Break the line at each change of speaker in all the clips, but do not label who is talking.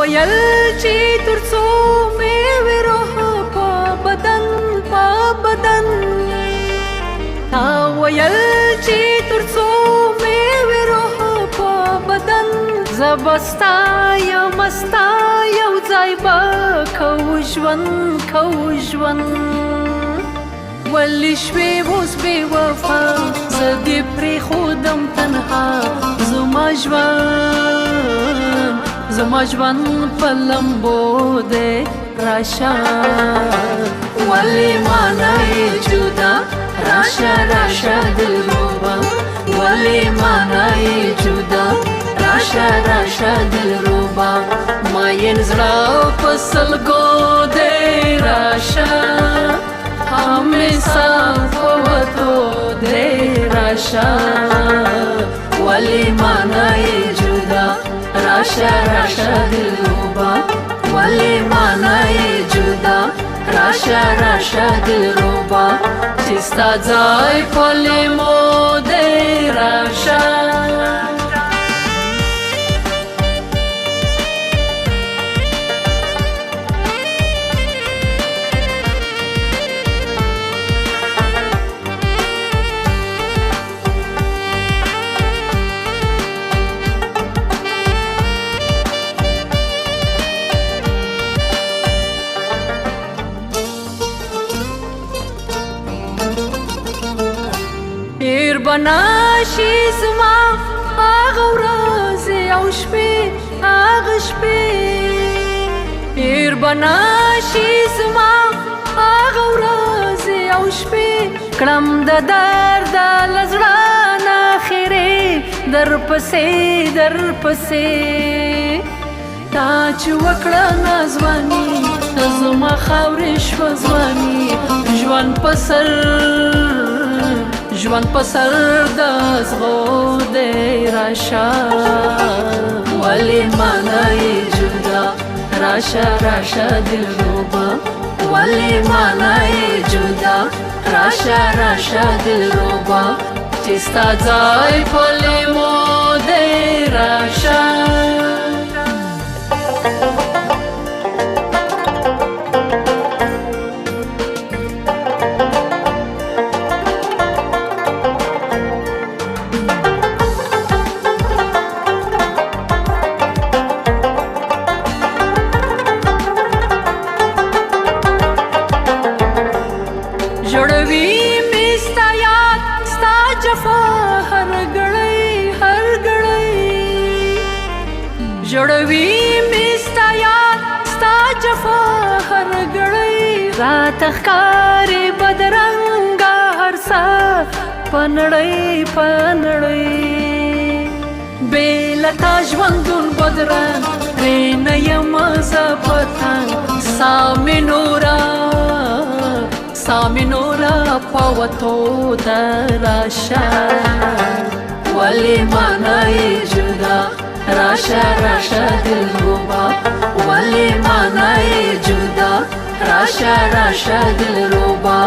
ویل چې تر څو مې وي روح په بدن تا ویل چې تر څو مې وي روح په بدن زه به ستا یمه یو ځای به کوو ژوند ولې شوې اوس بې وفا زه دې پرېښودم تنها زما ژوند په لمبو دی راشه ولې مانه یې جدا راشه دلربا ولې مانه یې جدا راشه دلربا ماین زړه په سلګو دی راشه همیشه په وتو دی راشه ولې مانه یې جدا راشه دلربا ولې مانه یې جدا راشه دلربا چې ستا ځای په لیمو دی راشه هیر بناشي زما هغه ورځې او شپې هیر بناشي زما هغه ورځې او شپې کړم د درد له زړه نه خیرې درپسې تا چې وکړه نازواني زما خاورې شوه ځواني ژوند په سر د زغو دی راشه ولې مانه یې جدا راشه دلربا ولې مانه یې جدا راشه دلربا چې ستا ځای په لیمو دی راشه جوړوي مې ستا یاد ستا جفا هر ګړی جوړوي مې ستا یاد ستا جفا هر ګړی راته ښکاري بدرنګه هر څه په نړۍ بې له تا ژوندون بدرنګ پرې نه یمه زه پتنګ سا مې نوره په وتو ده راشه ولې مانه یې جدا راشه دلربا ولې مانه یې جدا راشه دلربا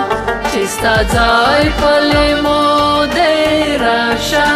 چې ستا ځای په لیمو دی راشه